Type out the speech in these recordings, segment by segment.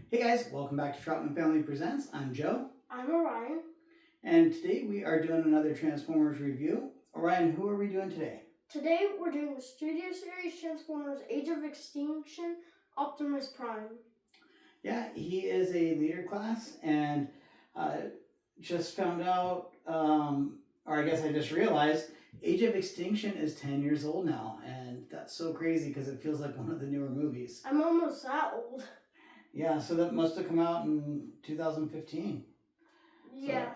Hey guys, welcome back to Troutman Family Presents. I'm Joe. I'm Orion. And today we are doing another Transformers review. Orion, who are we doing today? Today we're doing the Studio Series Transformers Age of Extinction Optimus Prime. Yeah, he is a leader class and just found out, or I guess I just realized, Age of Extinction is 10 years old now. And that's so crazy because it feels like one of the newer movies. I'm almost that old. Yeah, so that must have come out in 2015. Yeah.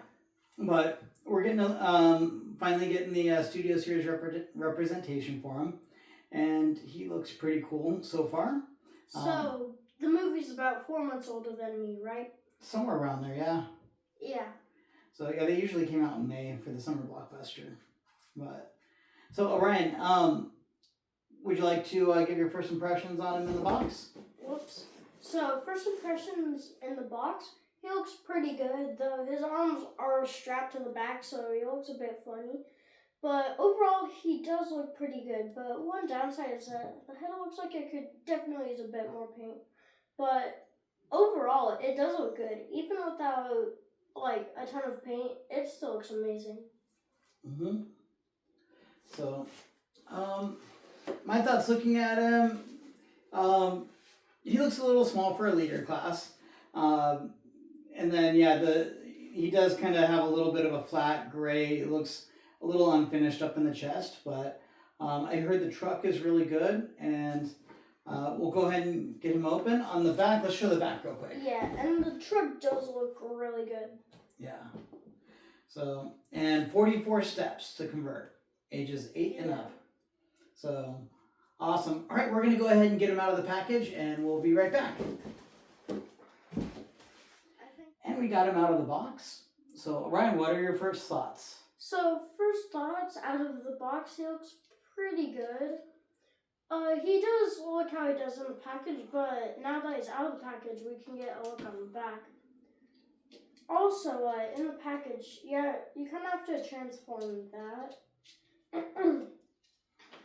So, but we're getting finally getting the Studio Series representation for him, and he looks pretty cool so far. So the movie's about 4 months older than me, right? Somewhere around there, yeah. Yeah. So yeah, they usually came out in May for the summer blockbuster. But so Orion, would you like to give your first impressions on him in the box? Whoops. So first impressions in the box, he looks pretty good, though his arms are strapped to the back, so he looks a bit funny. But overall, he does look pretty good. But one downside is that the head looks like it could definitely use a bit more paint. But overall, it does look good. Even without like a ton of paint, it still looks amazing. Mm-hmm. So, my thoughts looking at him, he looks a little small for a leader class. And then, yeah, he does kind of have a little bit of a flat gray. It looks a little unfinished up in the chest, but I heard the truck is really good, and we'll go ahead and get him open. On the back, let's show the back real quick. Yeah, and the truck does look really good. Yeah. So, and 44 steps to convert, ages 8 and up. So, awesome. All right, we're going to go ahead and get him out of the package, and we'll be right back. And we got him out of the box. So, Ryan, what are your first thoughts? So, first thoughts out of the box, he looks pretty good. He does look how he does in the package, but now that he's out of the package, we can get a look on the back. Also, in the package, yeah, you kind of have to transform that.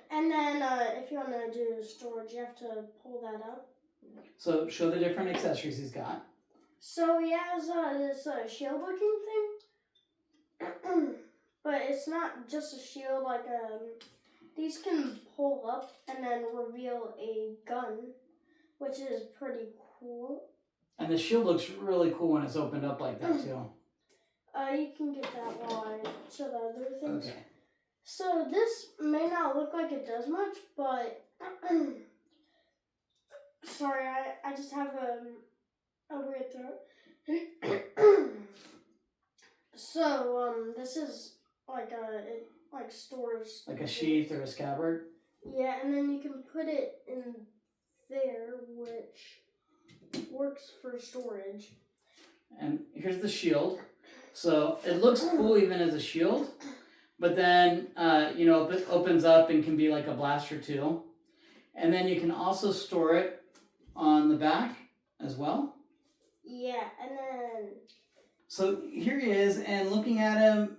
And then, if you want to do storage, you have to pull that up. So, show the different accessories he's got. So, he has this shield-looking thing. But it's not just a shield, like, these can pull up and then reveal a gun, which is pretty cool. And the shield looks really cool when it's opened up like that, too. You can get that while I show the other things. Okay. So this may not look like it does much, but sorry, I just have a weird throat. So this is like it like stores like a sheath or a scabbard. Yeah, and then you can put it in there, which works for storage. And here's the shield. So it looks cool even as a shield, but then it opens up and can be like a blaster too. And then you can also store it on the back as well. Yeah, and then so here he is, and looking at him,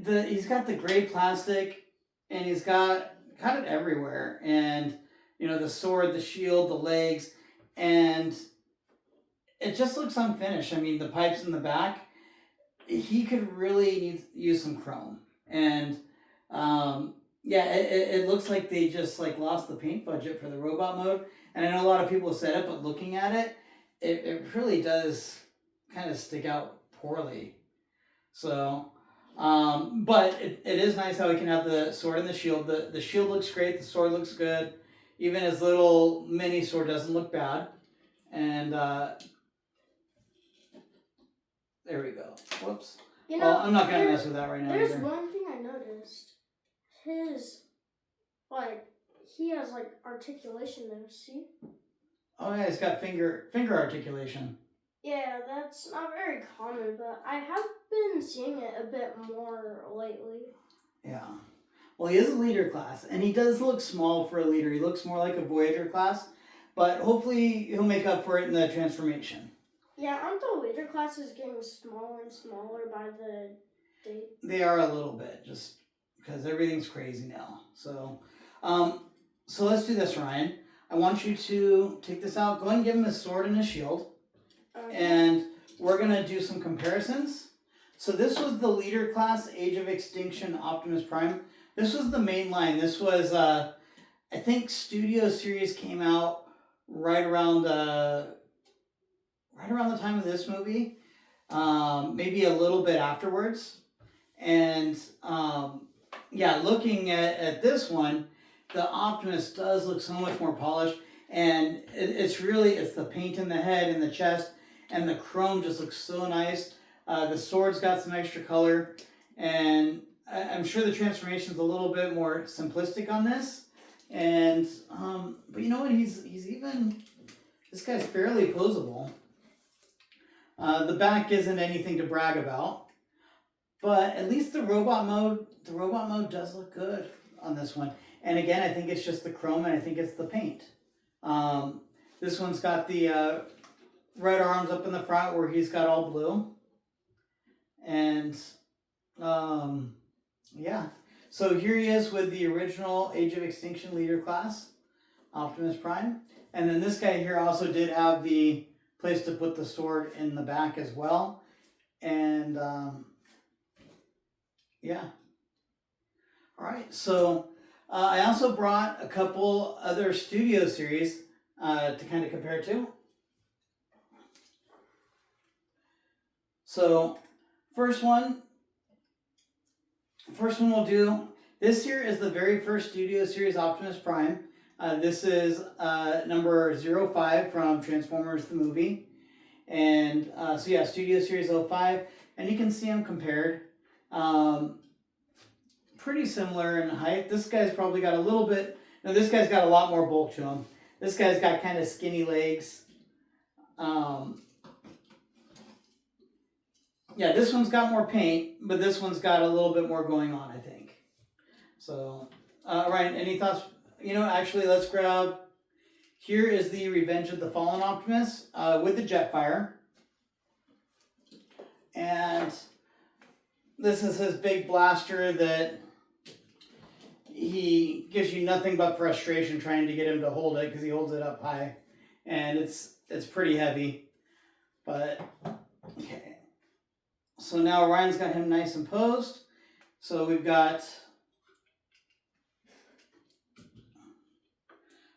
he's got the gray plastic, and he's got it everywhere, and the sword, the shield, the legs, and it just looks unfinished. I mean, the pipes in the back, he could really use some chrome, and it looks like they just lost the paint budget for the robot mode. And I know a lot of people have said it, but looking at it, it really does kind of stick out poorly. So, but it is nice how we can have the sword and the shield. The shield looks great. The sword looks good. Even his little mini sword doesn't look bad. And there we go. Whoops. I'm not going to mess with that right now. There's one thing I noticed. He has articulation there, see? Oh yeah, he's got finger articulation. Yeah, that's not very common, but I have been seeing it a bit more lately. Yeah. Well, he is a leader class, and he does look small for a leader. He looks more like a Voyager class, but hopefully he'll make up for it in the transformation. Yeah, aren't the leader classes getting smaller and smaller by the date? They are a little bit, just because everything's crazy now. So, so let's do this, Ryan. I want you to take this out. Go ahead and give him his sword and his shield. Okay. And we're going to do some comparisons. So this was the leader class, Age of Extinction, Optimus Prime. This was the main line. This was, I think Studio Series came out right around the time of this movie. Maybe a little bit afterwards. And yeah, looking at this one, the Optimus does look so much more polished. And it's the paint in the head and the chest. And the chrome just looks so nice. The sword's got some extra color. And I'm sure the transformation's a little bit more simplistic on this. And, but you know what? He's even, this guy's fairly posable. The back isn't anything to brag about. But at least the robot mode does look good on this one. And again, I think it's just the chrome and I think it's the paint. This one's got the red arms up in the front where he's got all blue. And yeah. So here he is with the original Age of Extinction leader class, Optimus Prime. And then this guy here also did have the place to put the sword in the back as well. And yeah. All right. So I also brought a couple other Studio Series to kind of compare to. So first one we'll do. This here is the very first Studio Series Optimus Prime. This is number 05 from Transformers the movie. And so yeah, Studio Series 05. And you can see them compared. Pretty similar in height. This guy's probably got a little bit... No, this guy's got a lot more bulk to him. This guy's got kind of skinny legs. Yeah, this one's got more paint, but this one's got a little bit more going on, I think. So, Ryan, any thoughts? You know, actually, let's grab... Here is the Revenge of the Fallen Optimus with the Jetfire. And this is his big blaster that he gives you nothing but frustration trying to get him to hold it because he holds it up high. And it's pretty heavy. But, okay. So now Ryan's got him nice and posed. So we've got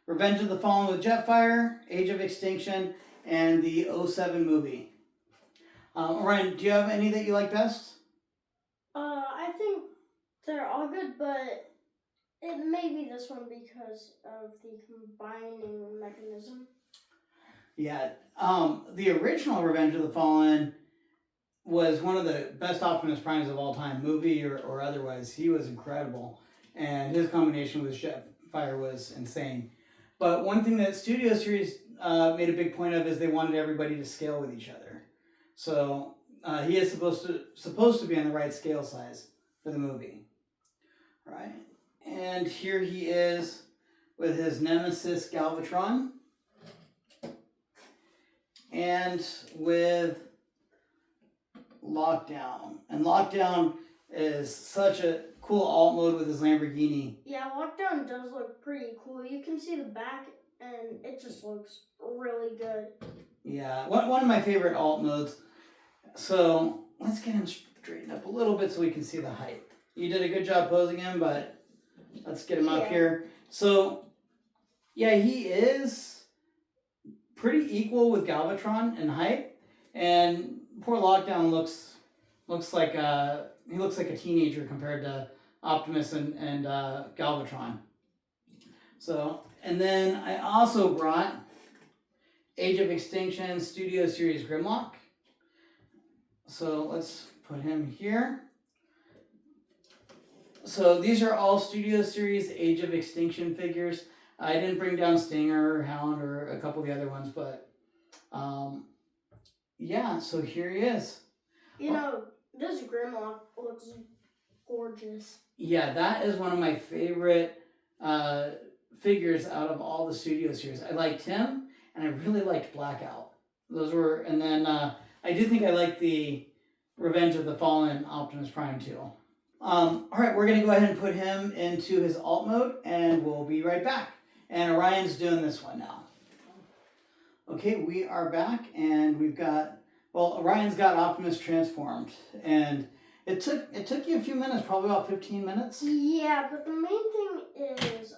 Revenge of the Fallen with Jetfire, Age of Extinction, and the 07 movie. Ryan, do you have any that you like best? I think they're all good, but it may be this one because of the combining mechanism. Yeah, the original Revenge of the Fallen was one of the best Optimus Primes of all time, movie or otherwise. He was incredible, and his combination with Jetfire was insane. But one thing that Studio Series made a big point of is they wanted everybody to scale with each other. So he is supposed to be on the right scale size for the movie. All right, and here he is with his nemesis Galvatron, and with Lockdown. And Lockdown is such a cool alt mode with his Lamborghini. Yeah, Lockdown does look pretty cool. You can see the back, and it just looks really good. Yeah, one of my favorite alt modes. So let's get him straightened up a little bit so we can see the height. You did a good job posing him, but let's get him up here. So yeah, he is pretty equal with Galvatron in height, and poor Lockdown looks like he looks like a teenager compared to Optimus and Galvatron. So, and then I also brought Age of Extinction Studio Series Grimlock. So let's put him here. So these are all Studio Series Age of Extinction figures. I didn't bring down Stinger or Hound or a couple of the other ones, but yeah, so here he is. You know, this Grimlock looks gorgeous. Yeah, that is one of my favorite figures out of all the Studio Series. I liked him, and I really liked Blackout. Those were, and then I do think I like the Revenge of the Fallen Optimus Prime too. All right, we're going to go ahead and put him into his alt mode, and we'll be right back. and Orion's doing this one now. Okay, we are back, and we've got, well, Orion's got Optimus transformed, and it took you a few minutes, probably about 15 minutes. Yeah, but the main thing is,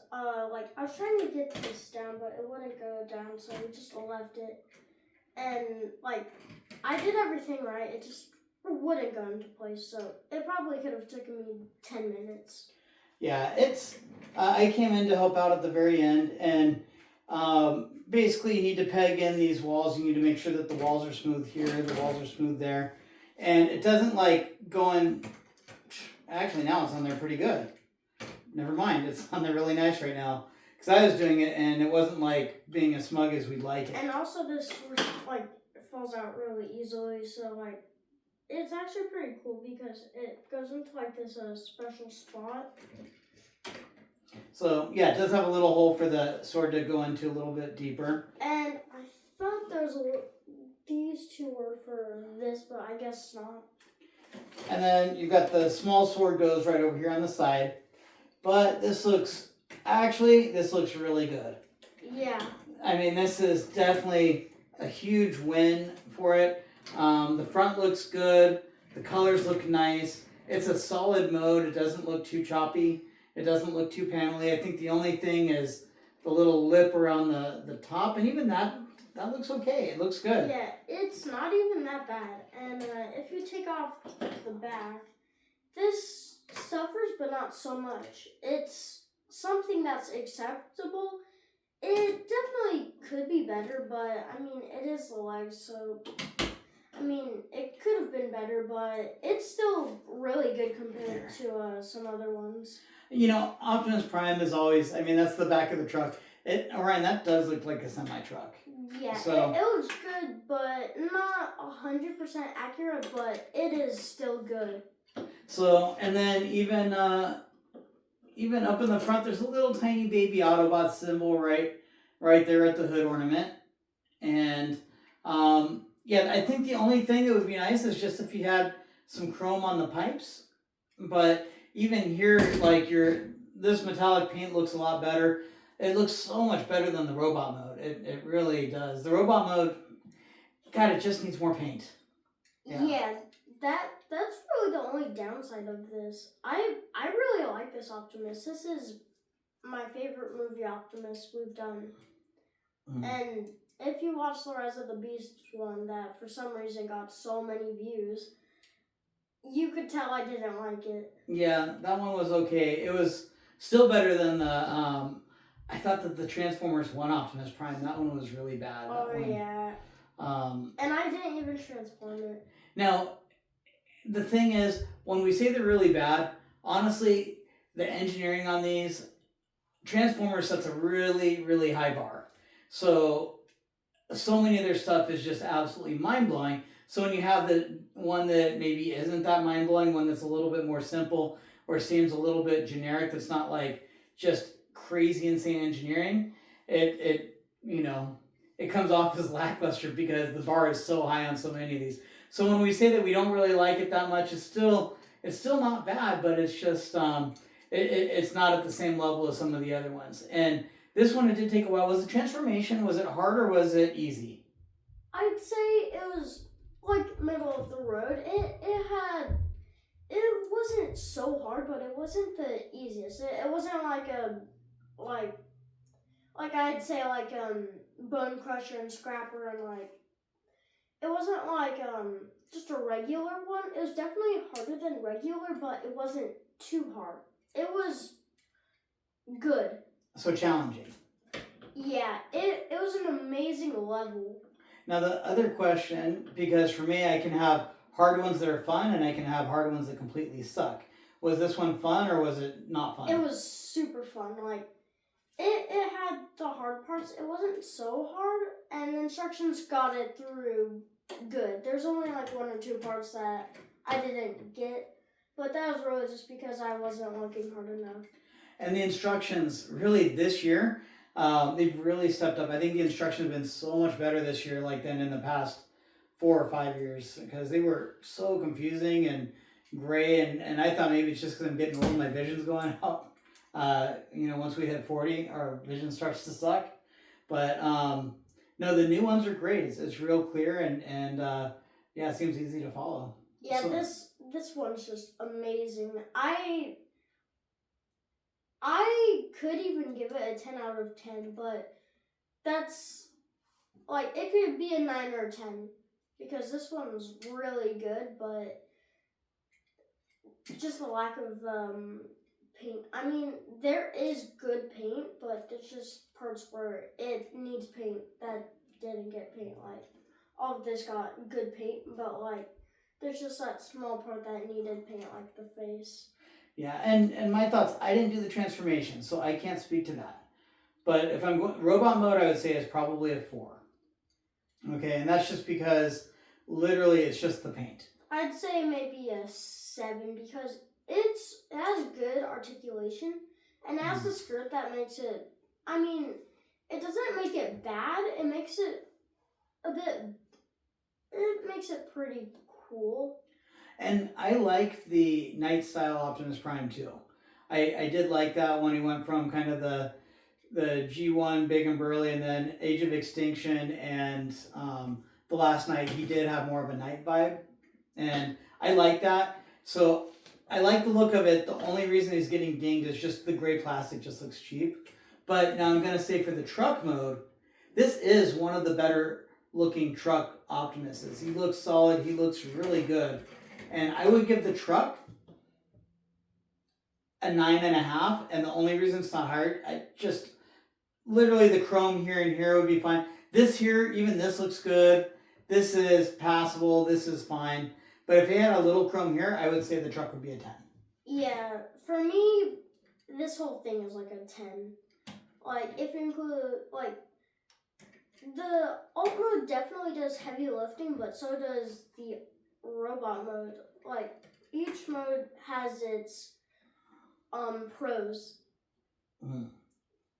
like, I was trying to get this down, but it wouldn't go down, so we just left it. And, like, I did everything right, it just wouldn't go into place, so it probably could have taken me 10 minutes. Yeah, it's, I came in to help out at the very end, and basically you need to peg in these walls. You need to make sure that the walls are smooth here, the walls are smooth there. And it doesn't like go in, actually now it's on there pretty good. Never mind, it's on there really nice right now. Because I was doing it and it wasn't like being as smug as we'd like it. And also this, like, falls out really easily, so, like, it's actually pretty cool because it goes into, like, this special spot. So, yeah, it does have a little hole for the sword to go into a little bit deeper. And I thought there's these two were for this, but I guess not. And then you've got the small sword goes right over here on the side. But this looks really good. Yeah. I mean, this is definitely a huge win for it. The front looks good. The colors look nice. It's a solid mode. It doesn't look too choppy. It doesn't look too panely. I think the only thing is the little lip around the top, and even that looks okay. It looks good. Yeah, it's not even that bad. And if you take off the back, this suffers, but not so much. It's something that's acceptable. It definitely could be better, but I mean, it is the legs, so I mean, it could have been better, but it's still really good compared to some other ones. You know, Optimus Prime is always, I mean, that's the back of the truck. Orion, that does look like a semi-truck. Yeah, so, it looks good, but not 100% accurate, but it is still good. So, and then even up in the front, there's a little tiny baby Autobot symbol right there at the hood ornament. And, yeah, I think the only thing that would be nice is just if you had some chrome on the pipes. But even here, like this metallic paint looks a lot better. It looks so much better than the robot mode. It really does. The robot mode, God, it just needs more paint. Yeah, that's really the only downside of this. I really like this Optimus. This is my favorite movie Optimus we've done. And if you watch the Rise of the Beast one that for some reason got so many views, you could tell I didn't like it. Yeah, that one was okay. It was still better than the I thought that the Transformers 1 Optimus Prime, that one was really bad. Yeah. And I didn't even transform it. Now, the thing is, when we say they're really bad, honestly, the engineering on these Transformers sets a really, really high bar. So many of their stuff is just absolutely mind-blowing. So when you have the one that maybe isn't that mind-blowing, one that's a little bit more simple or seems a little bit generic, that's not like just crazy insane engineering, it comes off as lackluster because the bar is so high on so many of these. So when we say that we don't really like it that much, it's still not bad, but it's just it's not at the same level as some of the other ones. And this one, it did take a while. Was the transformation, was it hard or was it easy? I'd say it was like middle of the road. It wasn't so hard, but it wasn't the easiest. It wasn't like I'd say like Bone Crusher and Scrapper, and like it wasn't like just a regular one. It was definitely harder than regular, but it wasn't too hard. It was good. So challenging. Yeah, it was an amazing level. Now the other question, because for me I can have hard ones that are fun and I can have hard ones that completely suck. Was this one fun or was it not fun? It was super fun. Like it had the hard parts. It wasn't so hard, and the instructions got it through good. There's only like one or two parts that I didn't get, but that was really just because I wasn't looking hard enough. And the instructions, really this year, they've really stepped up. I think the instructions have been so much better this year like than in the past 4 or 5 years, because they were so confusing and gray, and I thought maybe it's just because I'm getting old and my vision's going out. Once we hit 40, our vision starts to suck. But no, the new ones are great. It's real clear and yeah, it seems easy to follow. Yeah, So- this one's just amazing. I could even give it a 10 out of 10, but that's like it could be a 9 or a 10 because this one's really good, but just the lack of paint. I mean, there is good paint, but there's just parts where it needs paint that didn't get paint. Like all of this got good paint, but like there's just that small part that needed paint, like the face. Yeah, and my thoughts. I didn't do the transformation, so I can't speak to that. But if I'm going robot mode, I would say is probably a 4. Okay, and that's just because literally it's just the paint. I'd say maybe a 7 because it has good articulation and it has the skirt that makes it. I mean, it doesn't make it bad. It makes it a bit. It makes it pretty cool. And I like the Night style Optimus Prime too. I did like that when he went from kind of the G1 big and burly, and then Age of Extinction and the Last Night. He did have more of a night vibe, and I like that. So I like the look of it. The only reason he's getting dinged is just the gray plastic just looks cheap. But now I'm gonna say for the truck mode, this is one of the better looking truck Optimuses. He looks solid. He looks really good. And I would give the truck a 9.5. And the only reason it's not higher, I just literally the chrome here and here would be fine. This here, even this looks good. This is passable. This is fine. But if it had a little chrome here, I would say the truck would be a 10. Yeah, for me, this whole thing is like a 10. Like, if you include, like, the alt mode definitely does heavy lifting, but so does the robot mode. Like, each mode has its pros.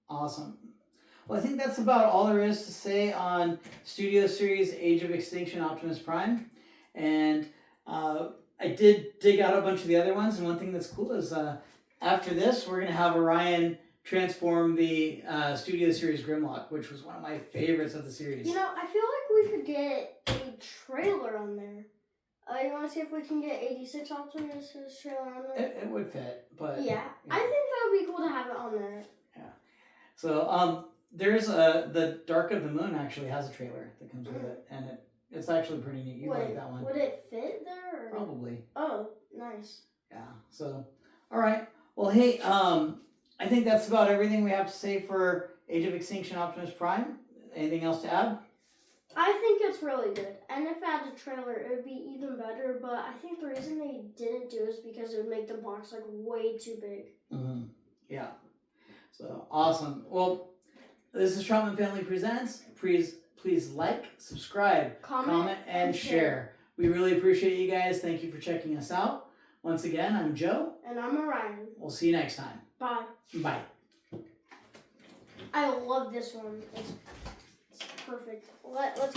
Awesome. Well, I think that's about all there is to say on Studio Series Age of Extinction Optimus Prime. And I did dig out a bunch of the other ones, and one thing that's cool is after this, we're going to have Orion transform the Studio Series Grimlock, which was one of my favorites of the series. You know, I feel like we could get a trailer on there. You want to see if we can get 86 Optimus' trailer on there? It would fit, but... Yeah, I think that would be cool to have it on there. Yeah. So, there's the Dark of the Moon actually has a trailer that comes with it, and it's actually pretty neat. You like that one. Would it fit there? Or? Probably. Oh, nice. Yeah, so, all right. Well, hey, I think that's about everything we have to say for Age of Extinction Optimus Prime. Anything else to add? I think it's really good. And if it had a trailer, it would be even better. But I think the reason they didn't do it is because it would make the box like way too big. Mm-hmm. Yeah. So, awesome. Well, this is Troutman Family Presents. Please like, subscribe, comment, and share. We really appreciate you guys. Thank you for checking us out. Once again, I'm Joe. And I'm Orion. We'll see you next time. Bye. Bye. I love this one. It's perfect. Let's